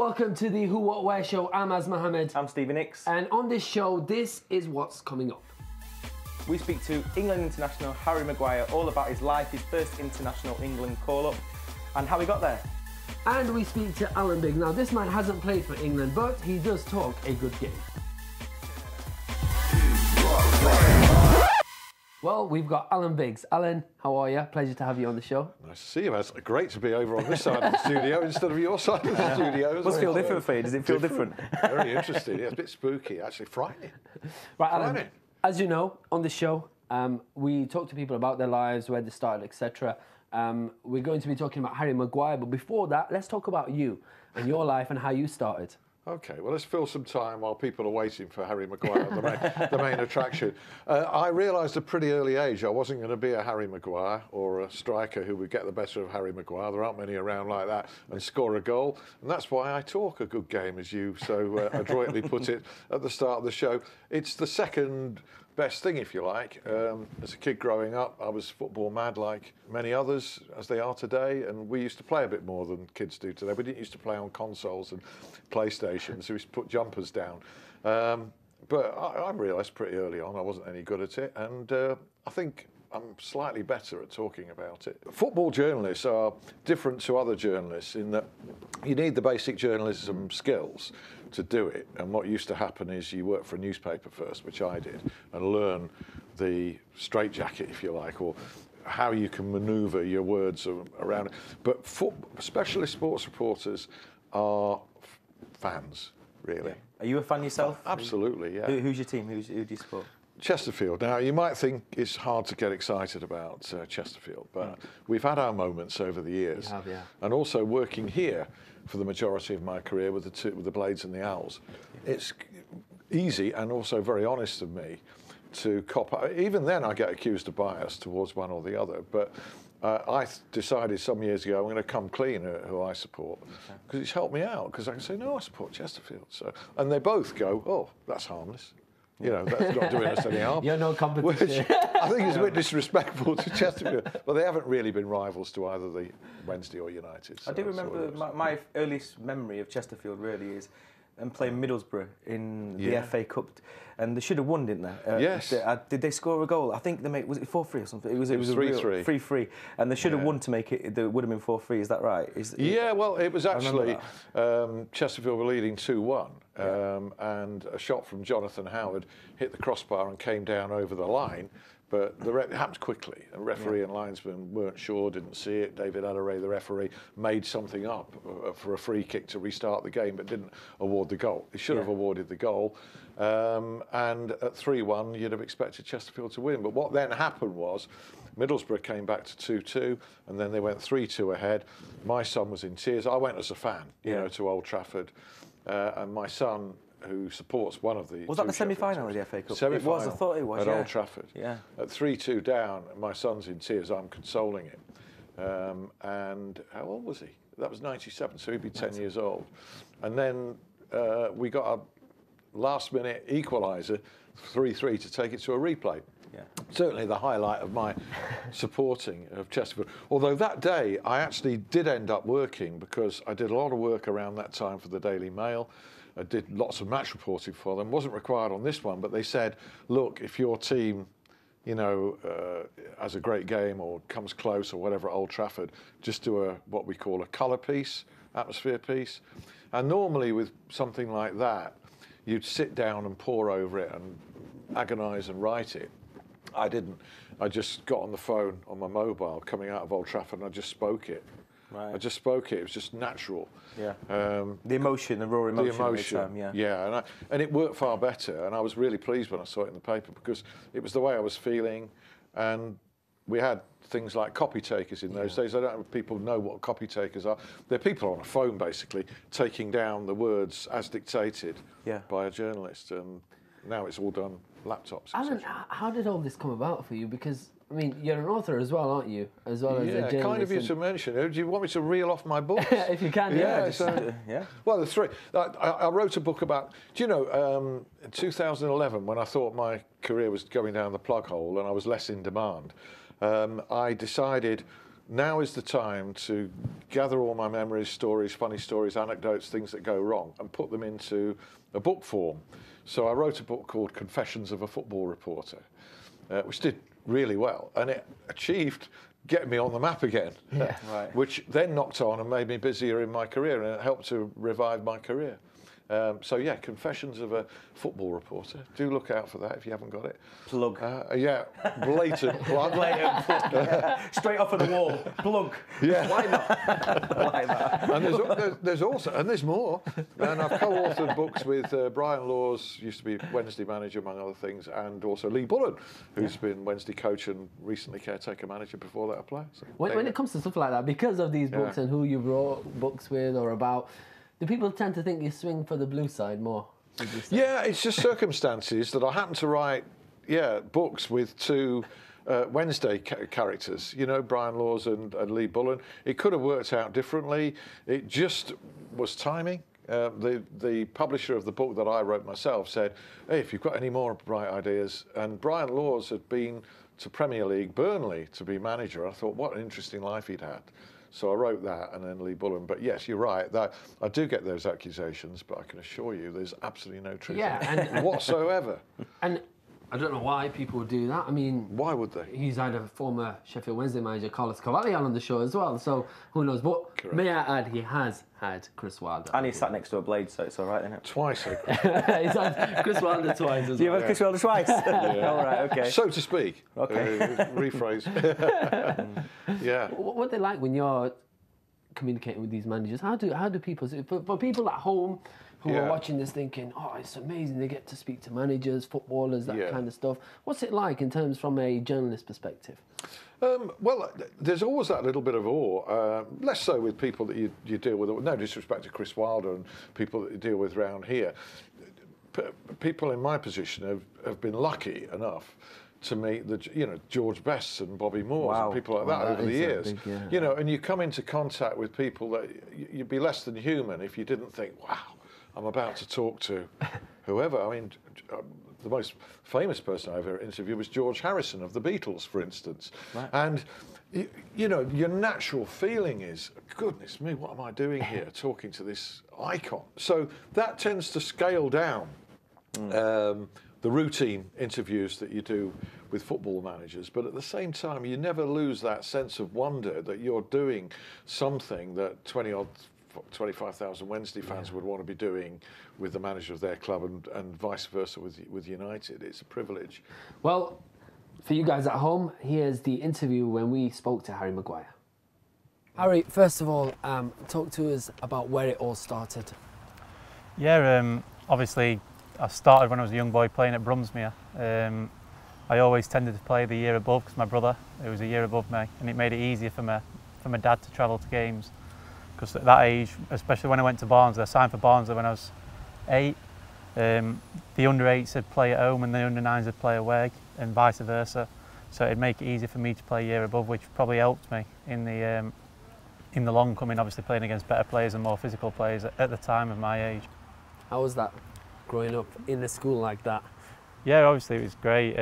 welcome to the Who What Where show. I'm Azz Mohammed. I'm Stevie Nicks. And on this show, this is what's coming up. We speak to England international Harry Maguire all about his life, his first international England call-up, and how he got there. And we speak to Alan Biggs. Now, this man hasn't played for England, but he does talk a good game. Well, we've got Alan Biggs. Alan, how are you? Pleasure to have you on the show. Nice to see you. It's great to be over on this side of the studio instead of your side of the studio. Must feel different for you. Does it feel different? Very interesting. Yeah, it's a bit spooky, actually frightening. Right, Alan, as you know, on the show, we talk to people about their lives, where they started, etc. We're going to be talking about Harry Maguire, but before that, let's talk about you and your life and how you started. Okay, well, let's fill some time while people are waiting for Harry Maguire, the main attraction. I realised at a pretty early age I wasn't going to be a Harry Maguire or a striker who would get the better of Harry Maguire. There aren't many around like that and score a goal. And that's why I talk a good game, as you so adroitly put it at the start of the show. It's the second best thing, if you like. As a kid growing up, I was football mad like many others, as they are today, and we used to play a bit more than kids do today. We didn't used to play on consoles and PlayStations, so we used to put jumpers down. But I realised pretty early on I wasn't any good at it, and I think I'm slightly better at talking about it. Football journalists are different to other journalists in that you need the basic journalism skills to do it. And what used to happen is you work for a newspaper first, which I did, and learn the straitjacket, if you like, or how you can manoeuvre your words around it. But specialist sports reporters are fans, really. Are you a fan yourself? Absolutely, yeah. Who's your team? Who do you support? Chesterfield. Now, you might think it's hard to get excited about Chesterfield, but we've had our moments over the years. We have, yeah. And also working here for the majority of my career with the Blades and the Owls. It's easy and also very honest of me to cop out. Even then, I get accused of bias towards one or the other, but I decided some years ago I'm going to come clean who I support, because it's helped me out, because I can say, no, I support Chesterfield. So, and they both go, oh, that's harmless. You know, that's not doing us any harm. You're no competition. Which I think is a bit disrespectful to Chesterfield. But they haven't really been rivals to either the Wednesday or United. So I do remember my earliest memory of Chesterfield really is playing Middlesbrough in the FA Cup, and they should have won, didn't they? Yes. Did they score a goal? I think they made, was it 4-3 or something? It was 3-3. 3-3, and they should have won to make it. It would have been 4-3. Is that right? Yeah. Well, it was actually Chesterfield were leading 2-1. And a shot from Jonathan Howard hit the crossbar and came down over the line, but it happened quickly. The referee and linesman weren't sure, didn't see it. David Adderay, the referee, made something up for a free kick to restart the game, but didn't award the goal. He should have awarded the goal. And at 3-1, you'd have expected Chesterfield to win. But what then happened was Middlesbrough came back to 2-2, and then they went 3-2 ahead. My son was in tears. I went as a fan, you know, to Old Trafford. And my son, who supports one of the... Was that the semi-final of the FA Cup? Semi-final. It was, I thought it was, at Old Trafford. Yeah. At 3-2 down, my son's in tears, I'm consoling him. And how old was he? That was 97, so he'd be 10 years old. And then we got a last-minute equaliser, 3-3, to take it to a replay. Yeah. Certainly the highlight of my supporting of Chesterfield. Although that day I actually did end up working, because I did a lot of work around that time for the Daily Mail. I did lots of match reporting for them. Wasn't required on this one, but they said, look, if your team, you know, has a great game or comes close or whatever at Old Trafford, just do what we call a colour piece, atmosphere piece. And normally with something like that, you'd sit down and pore over it and agonise and write it. I didn't. I just got on the phone on my mobile coming out of Old Trafford and I just spoke it. Right. I just spoke it. It was just natural. Yeah. The emotion, the raw emotion. The emotion. At the time, yeah. And it worked far better. And I was really pleased when I saw it in the paper, because it was the way I was feeling. And we had things like copy takers in those days. I don't know if people know what copy takers are. They're people on a phone, basically, taking down the words as dictated by a journalist. And now it's all done laptops. Alan, how did all this come about for you? Because, I mean, you're an author as well, aren't you? As well as a journalist. Yeah, kind of you to mention. Do you want me to reel off my books? If you can, Well, the three. I wrote a book about, do you know, in 2011, when I thought my career was going down the plug hole and I was less in demand, I decided now is the time to gather all my memories, stories, funny stories, anecdotes, things that go wrong, and put them into a book form. So I wrote a book called Confessions of a Football Reporter, which did really well, and it achieved getting me on the map again, which then knocked on and made me busier in my career, and it helped to revive my career. So yeah, Confessions of a Football Reporter. Do look out for that if you haven't got it. Plug. Yeah, blatant plug. Blatant plug. Straight off of the wall. Plug. Yeah. Why not? Like that. And there's also, and there's more. And I've co-authored books with Brian Laws, used to be Wednesday manager among other things, and also Lee Bullen, who's been Wednesday coach and recently caretaker manager before that player. So when it comes to stuff like that, because of these books and who you wrote books with or about, do people tend to think you swing for the blue side more? Yeah, it's just circumstances that I happen to write, books with two Wednesday characters, you know, Brian Laws and Lee Bullen. It could have worked out differently. It just was timing. The publisher of the book that I wrote myself said, hey, if you've got any more bright ideas, and Brian Laws had been to Premier League Burnley to be manager. I thought, what an interesting life he'd had. So I wrote that, and then Lee Bullen. But yes, you're right. That I do get those accusations, but I can assure you, there's absolutely no truth in it whatsoever. And I don't know why people would do that. I mean, why would they? He's had a former Sheffield Wednesday manager, Carlos Cavalier, on the show as well. So who knows? But correct. May I add, he has had Chris Wilder. And he sat next to a blade, so it's all right, isn't it? Twice. He's had Chris Wilder twice as well. Do you have Chris Wilder twice? Yeah. All right, okay. So to speak. Okay. Rephrase. Yeah. What are they like when you're communicating with these managers? How do people, for people at home who are watching this thinking, oh, it's amazing, they get to speak to managers, footballers, that kind of stuff. What's it like in terms from a journalist perspective? Well, there's always that little bit of awe, less so with people that you deal with, no disrespect to Chris Wilder and people that you deal with around here. People in my position have been lucky enough to meet George Bests and Bobby Moores and people like that over the years. You know, and you come into contact with people that you'd be less than human if you didn't think, wow, I'm about to talk to whoever. I mean, the most famous person I ever interviewed was George Harrison of the Beatles, for instance. Right. And, you know, your natural feeling is, goodness me, what am I doing here talking to this icon? So that tends to scale down the routine interviews that you do with football managers. But at the same time, you never lose that sense of wonder that you're doing something that 25,000 Wednesday fans would want to be doing with the manager of their club, and vice versa with United. It's a privilege. Well, for you guys at home, here's the interview when we spoke to Harry Maguire. Harry, first of all, talk to us about where it all started. Yeah, obviously I started when I was a young boy playing at Brumsmere. I always tended to play the year above because my brother, who was a year above me, and it made it easier for my dad to travel to games. Because at that age, especially when I went to Barnsley, I signed for Barnsley when I was 8. The under-8s would play at home and the under-9s would play away, and vice versa. So it'd make it easier for me to play a year above, which probably helped me in the long coming, obviously playing against better players and more physical players at the time of my age. How was that, growing up in a school like that? Yeah, obviously it was great.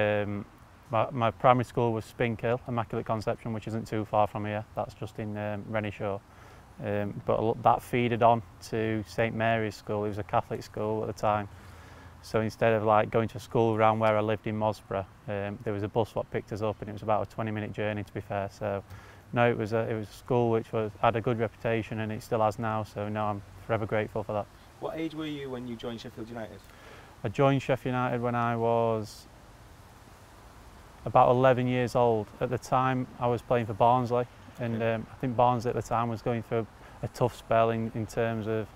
My primary school was Spinkhill, Immaculate Conception, which isn't too far from here. That's just in Renneshaw. But that feeded on to St Mary's School. It was a Catholic school at the time. So instead of like going to a school around where I lived in Mosborough, there was a bus that picked us up, and it was about a 20-minute journey, to be fair. So no, it was a school which had a good reputation, and it still has now. So no, I'm forever grateful for that. What age were you when you joined Sheffield United? I joined Sheffield United when I was about 11 years old. At the time, I was playing for Barnsley. And I think Barnsley at the time was going through a tough spell in terms of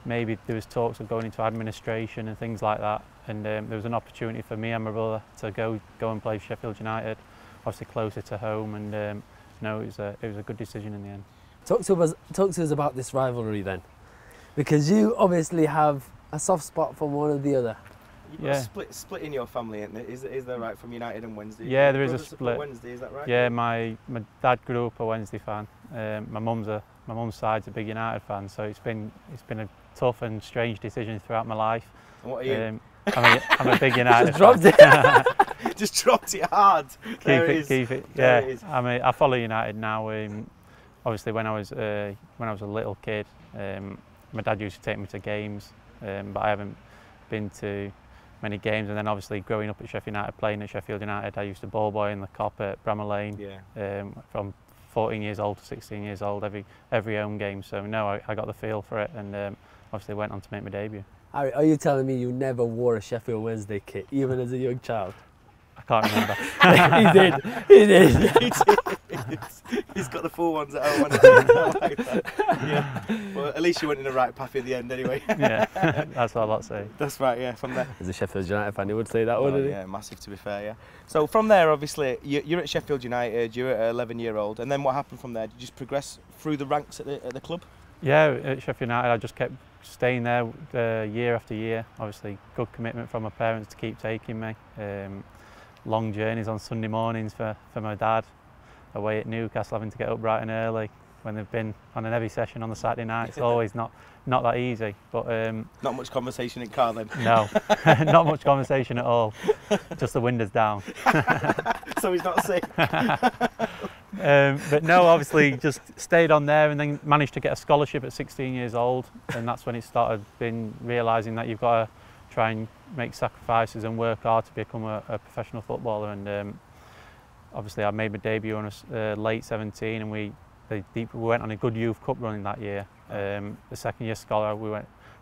maybe there was talks of going into administration and things like that. And there was an opportunity for me and my brother to go and play Sheffield United, obviously closer to home. And no, it was a good decision in the end. Talk to us about this rivalry then, because you obviously have a soft spot for one or the other. Yeah. Split in your family, isn't it? Is there right from United and Wednesday? Yeah, there is a split. Wednesday, is that right? Yeah, my dad grew up a Wednesday fan. My mum's side's a big United fan, so it's been a tough and strange decision throughout my life. And what are you? I'm a big United Just dropped it. Just dropped it hard. Keep it. Yeah, I follow United now. obviously when I was a little kid, my dad used to take me to games, but I haven't been to many games. And then obviously growing up at Sheffield United, playing at Sheffield United, I used to ball boy in the Cop at Bramall Lane, from 14 years old to 16 years old, every home game. So no, I got the feel for it, and obviously went on to make my debut. Are you telling me you never wore a Sheffield Wednesday kit, even as a young child? I can't remember. He did. He's got the full ones at home. I like that. Yeah. Well, at least you went in the right path in the end, anyway. Yeah, that's all I'll say. That's right. Yeah, from there. As a Sheffield United fan, he would say that, wouldn't he? Yeah, massive to be fair. Yeah. So from there, obviously, you're at Sheffield United. You're at 11-year-old, and then what happened from there? Did you just progress through the ranks at the club? Yeah, at Sheffield United, I just kept staying there year after year. Obviously, good commitment from my parents to keep taking me. Long journeys on Sunday mornings for my dad, away at Newcastle, having to get up bright and early when they've been on an heavy session on the Saturday night. It's always not that easy. But not much conversation in car then? No, not much conversation at all. Just the windows down. So he's not sick. But no, obviously just stayed on there, and then managed to get a scholarship at 16 years old, and that's when it started realising that you've got to try and make sacrifices and work hard to become a professional footballer. And obviously I made my debut on a late 17, and we went on a good youth cup run in that year. The second year scholar, we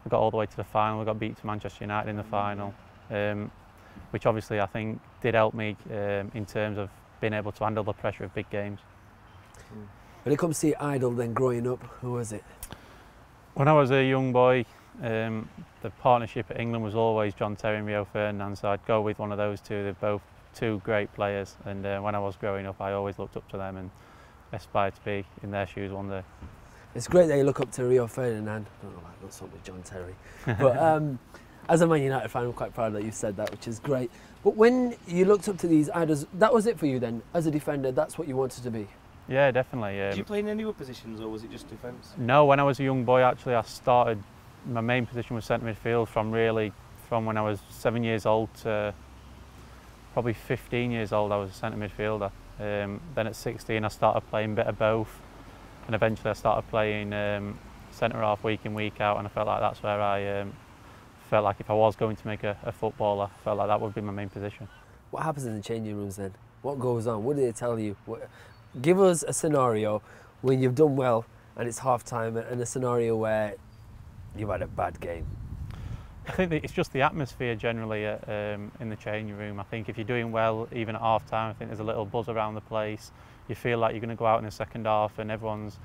got all the way to the final. We got beat to Manchester United in the final, which obviously I think did help me in terms of being able to handle the pressure of big games. When it comes to your idol then growing up, who was it? When I was a young boy, the partnership at England was always John Terry and Rio Ferdinand, so I'd go with one of those two. They're both two great players, and when I was growing up I always looked up to them and aspired to be in their shoes one day. It's great that you look up to Rio Ferdinand. I don't know why I got something with John Terry. But as a Man United fan, I'm quite proud that you said that, which is great. But when you looked up to these idols, that was it for you then? As a defender, that's what you wanted to be? Yeah, definitely. Did you play in any other positions, or was it just defence? No, when I was a young boy, actually, I started, my main position was centre midfield from when I was 7 years old to probably 15 years old. I was a centre midfielder. Then at 16 I started playing a bit of both, and eventually I started playing centre half week in, week out, and I felt like that's where I felt like if I was going to make a footballer, I felt like that would be my main position. What happens in the changing rooms then? What goes on? What do they tell you? Give us a scenario when you've done well and it's half time, and a scenario where you've had a bad game. I think that it's just the atmosphere generally in the changing room. I think if you're doing well, even at half time, I think there's a little buzz around the place. You feel like you're going to go out in the second half and everyone's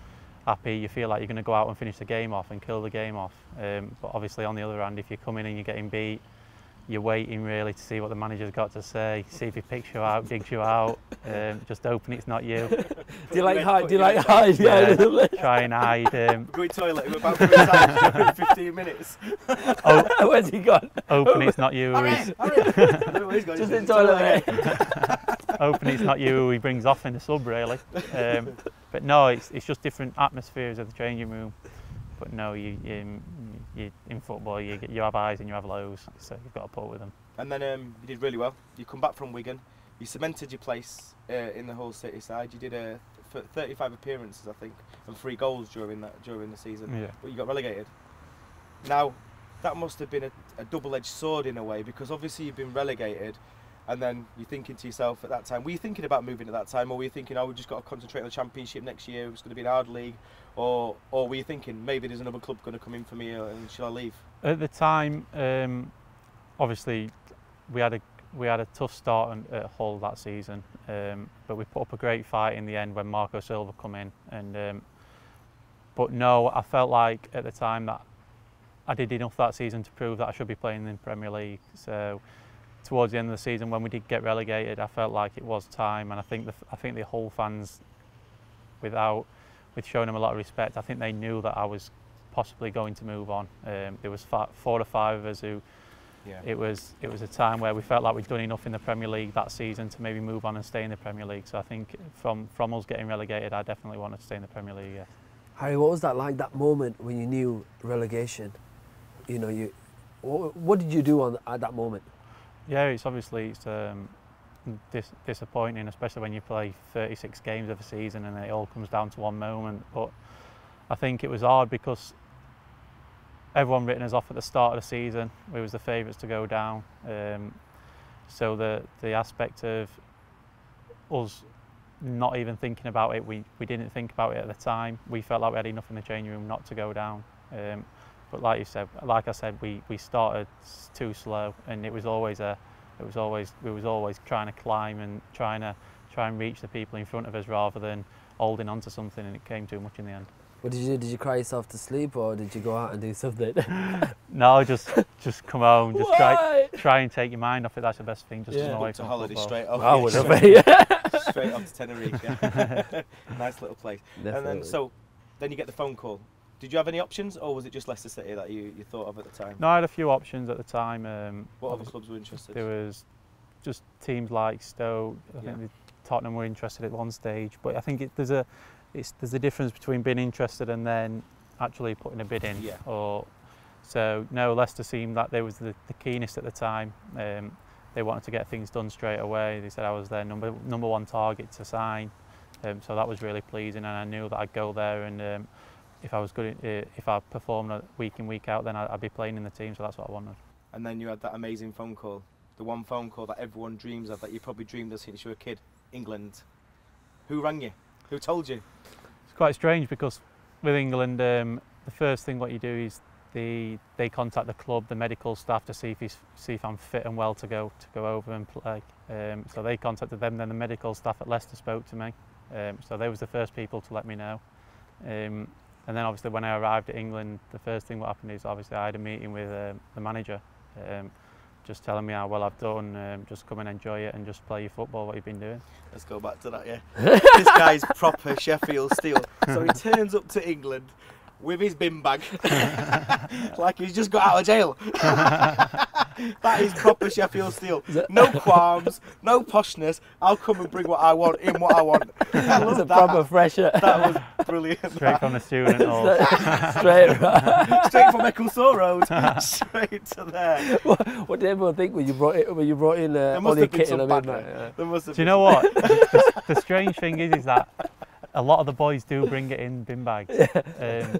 happy. You feel like you're going to go out and finish the game off and kill the game off. But obviously on the other hand, if you come in and you're getting beat, you're waiting really to see what the manager's got to say, see if he picks you out, digs you out, just hoping it's not you. Do you like hide? Do you like hide? Yeah, try and hide. Go to the toilet, we're about to inside in 15 minutes. Where's he gone? Hoping it's not you. Just in the toilet. Hoping it's not you who he brings off in the sub really. But no, it's just different atmospheres of the changing room. But no, you in football you have highs and you have lows, so you've got to put with them. And then you did really well. You come back from Wigan, you cemented your place in the whole City side. You did 35 appearances, I think, and 3 goals during the season. Yeah. But you got relegated. Now, that must have been a double-edged sword in a way, because obviously you've been relegated, and then you're thinking to yourself at that time, were you thinking about moving at that time, or were you thinking, oh, we've just got to concentrate on the Championship next year, it's going to be an hard league, or were you thinking, maybe there's another club going to come in for me, and should I leave? At the time, obviously, we had a tough start at Hull that season, but we put up a great fight in the end when Marco Silva come in. And but no, I felt like at the time that I did enough that season to prove that I should be playing in the Premier League. So towards the end of the season, when we did get relegated, I felt like it was time, and I think the Hull fans, with showing them a lot of respect, I think they knew that I was possibly going to move on. There was 4 or 5 of us who. Yeah. It was a time where we felt like we'd done enough in the Premier League that season to maybe move on and stay in the Premier League. So I think from us getting relegated, I definitely wanted to stay in the Premier League. Yeah. Harry, what was that like, that moment when you knew relegation? You know, what did you do at that moment? Yeah, it's disappointing, especially when you play 36 games of a season and it all comes down to one moment. But I think it was hard because everyone written us off at the start of the season. We was the favourites to go down. So the aspect of us not even thinking about it, we didn't think about it at the time. We felt like we had enough in the changing room not to go down. But like I said, we started too slow, and we was always trying to climb and try and reach the people in front of us rather than holding on to something, and it came too much in the end. What did you do? Did you cry yourself to sleep, or did you go out and do something? No, just come home, just try and take your mind off it. That's the best thing. Just away from holiday football. straight off. I would have. Straight off to Tenerife. Yeah. Nice little place. Definitely. And then you get the phone call. Did you have any options, or was it just Leicester City that you thought of at the time? No, I had a few options at the time. What other clubs were interested? There was just teams like Stoke. I think Tottenham were interested at one stage, but I think there's a difference between being interested and then actually putting a bid in. Yeah. No, Leicester seemed like they was the keenest at the time. They wanted to get things done straight away. They said I was their number one target to sign. So that was really pleasing, and I knew that I'd go there, and if I was good, if I performed week in, week out, then I'd be playing in the team. So that's what I wanted. And then you had that amazing phone call, the one phone call that everyone dreams of, that you probably dreamed of since you were a kid. England. Who rang you? Who told you? It's quite strange because with England, the first thing what you do is they contact the club, the medical staff, to see if I'm fit and well to go over and play. So they contacted them, then the medical staff at Leicester spoke to me. So they was the first people to let me know. And then obviously when I arrived at England, the first thing what happened is obviously I had a meeting with the manager, just telling me how well I've done, just come and enjoy it and just play your football, what you've been doing. Let's go back to that, yeah. This guy's proper Sheffield steel. So he turns up to England with his bin bag, like he's just got out of jail. That is proper Sheffield steel. No qualms, no poshness. I'll come and bring what I want in what I want. That's a proper fresher. That was brilliant. Straight from the student hall. Straight from Ecclesall Road, straight to there. What did everyone think when you brought in there must have been some bad night. Do you know what? The strange thing is that a lot of the boys do bring it in bin bags.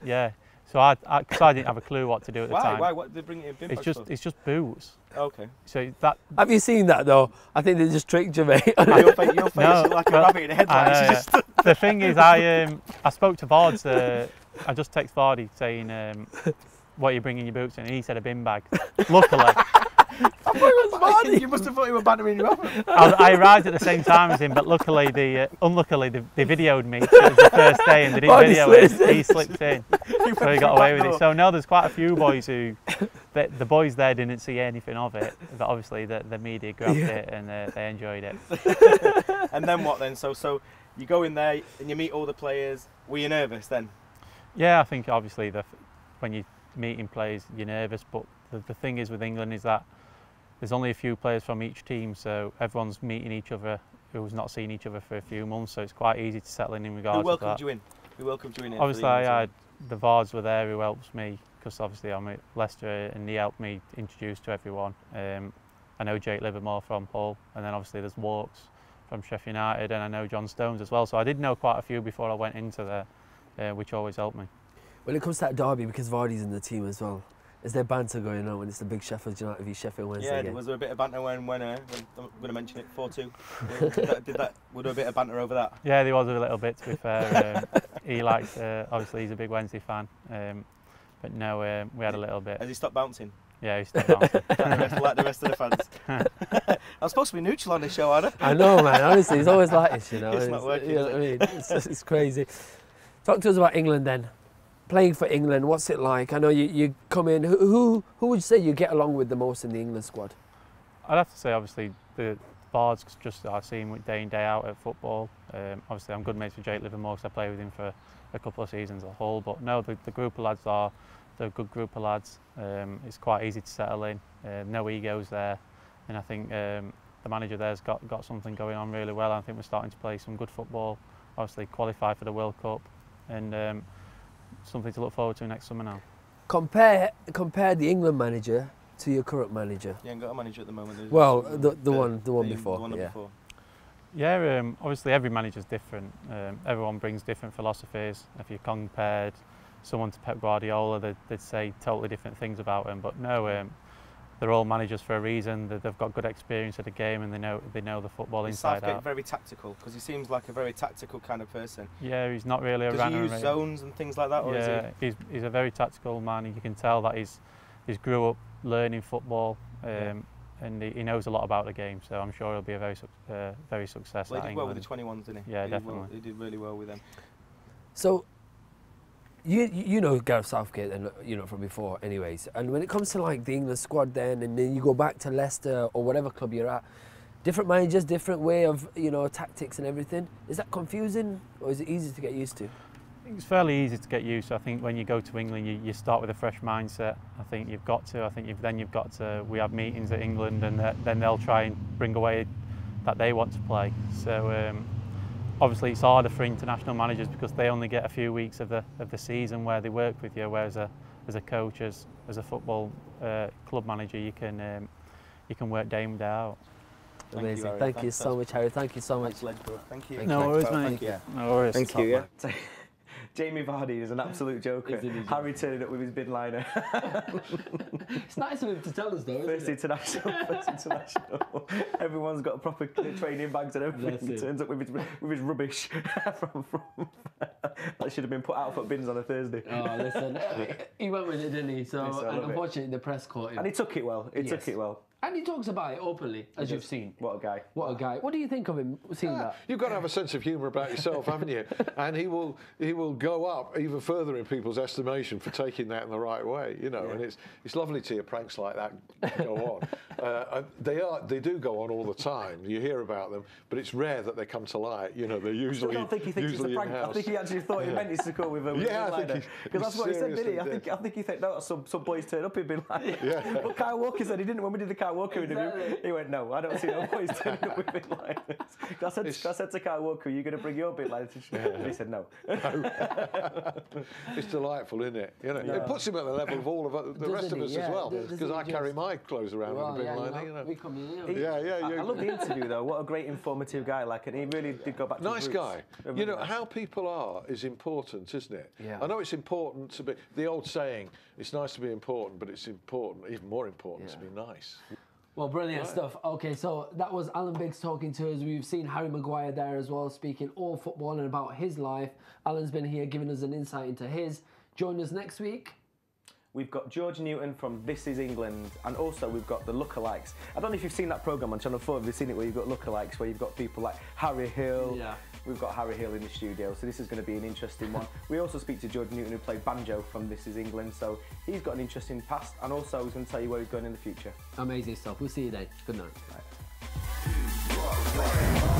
Yeah. So because I didn't have a clue what to do at the time. Why? What did they bring it in bin bags for? It's just booze. Okay. So that. Have you seen that though? I think they just tricked you, mate. Your face is like a rabbit in a headlights. The thing is, I spoke to Vards. I just texted Vardy saying, "What are you bringing your boots in?" And he said a bin bag. Luckily. I thought it was Vardy. You must have thought he was bantering you off. I arrived at the same time as him, but luckily, unluckily, they videoed me. It was the first day, and they didn't video it. He slipped in, so he got away with it. So no, there's quite a few boys who, the boys there didn't see anything of it, but obviously the media grabbed it and they enjoyed it. And then what then? So you go in there and you meet all the players. Were you nervous then? Yeah, I think obviously when you're meeting players, you're nervous, but the thing is with England is that there's only a few players from each team, so everyone's meeting each other who's not seen each other for a few months, so it's quite easy to settle in regards to that. Who welcomed you in? Who welcomed you in? Obviously, I had the Vards were there who helps me, because obviously I'm at Leicester and he helped me introduce to everyone. I know Jake Livermore from Hull, and then obviously there's Walks from Sheffield United, and I know John Stones as well, so I did know quite a few before I went into there, which always helped me. When it comes to that derby, because Vardy's in the team as well, is there banter going on when it's the big Sheffield United v Sheffield Wednesday game? Was there a bit of banter when I'm going to mention it, 4-2? Was there a bit of banter over that? Yeah, there was a little bit, to be fair. He likes, obviously he's a big Wednesday fan, but no, we had a little bit. Has he stopped bouncing? Yeah, he stopped bouncing. like the rest of the fans. I'm supposed to be neutral on this show, aren't I? I know, man, honestly, it's always like this, you know. It's not working, you know what I mean? It's crazy. Talk to us about England then. Playing for England, what's it like? I know you come in. Who would you say you get along with the most in the England squad? I'd have to say, obviously, the Vards, just I see him day in, day out at football. Obviously, I'm good mates with Jake Livermore because I played with him for a couple of seasons at Hull. But no, the group of lads they're a good group of lads. It's quite easy to settle in. No egos there, and I think the manager there's got something going on really well. I think we're starting to play some good football. Obviously, qualify for the World Cup, and something to look forward to next summer now. Compare the England manager to your current manager? You ain't got a manager at the moment. Well, the one before. The one yeah. before. Yeah, obviously every manager's different. Everyone brings different philosophies. If you compared someone to Pep Guardiola, they'd say totally different things about him. But no, they're all managers for a reason. They've got good experience of the game and they know the football inside out. Very tactical, because he seems like a very tactical kind of person. Yeah, he's not really a runner. Does he use zones and things like that? Or yeah, is he's a very tactical man. You can tell that he's grew up learning football. And he knows a lot about the game, so I'm sure he'll be a very successful. Well, he did well with the 21s, didn't he? Yeah, definitely. He did really well with them. So, you know Gareth Southgate, and from before, anyways. And when it comes to like the England squad, then and then you go back to Leicester or whatever club you're at, different managers, different way of tactics and everything. Is that confusing, or is it easy to get used to? It's fairly easy to get used to. I think when you go to England, you start with a fresh mindset. I think you've got to. We have meetings at England, and then they'll try and bring away that they want to play. So obviously it's harder for international managers because they only get a few weeks of the season where they work with you. Whereas as a coach, as a football club manager, you can work day in day out. Amazing. Thank you so much, Harry. Thank you so much. Thank you. No worries, mate. No worries. Thank you. Yeah. Jamie Vardy is an absolute joker. Harry turning up with his bin liner. It's nice of him to tell us though, First international. Everyone's got proper training bags and everything. He turns up with his rubbish from that should have been put out for bins on a Thursday. Oh, listen, he went with it, didn't he? So, and unfortunately, the press caught him. And he took it well. Took it well. And he talks about it openly, as you've seen. What a guy. What a guy. What do you think of him seeing that? You've got to have a sense of humour about yourself, haven't you? And he will go up even further in people's estimation for taking that in the right way, And it's lovely to hear pranks like that go on. They do go on all the time. You hear about them, but it's rare that they come to light. They're usually I don't think he thinks it's a prank. I think he actually thought he meant it to go with him. Yeah, I think because that's what he said, didn't he? I think he thought, no, some boys turned up, he'd been like, yeah. But Kyle Walker said he didn't when we did the Kyle Walker interview. He went, no, I don't see no boys turning up with bin liners. I said to Kyle Walker, are you going to bring your bin liners? And he said no. It's delightful, isn't it? It puts him at the level of all of the rest of us as well, because I carry my clothes around with a bin liner. We come in, I love the interview though. What a great informative guy, and he really did go back to nice his guy. roots. How people are is important, isn't it? Yeah. I know it's important to be, the old saying, it's nice to be important, but it's important, even more important, to be nice. Well, brilliant stuff. Okay, so that was Alan Biggs talking to us. We've seen Harry Maguire there as well, speaking all football and about his life. Alan's been here giving us an insight into his. Join us next week. We've got George Newton from This Is England, and also we've got the lookalikes. I don't know if you've seen that programme on Channel 4, have you seen it, where you've got lookalikes, where you've got people like Harry Hill. Yeah. We've got Harry Hill in the studio, so this is going to be an interesting one. We also speak to George Newton, who played banjo from This Is England, so he's got an interesting past, and also he's going to tell you where he's going in the future. Amazing stuff. We'll see you then. Good night. Right.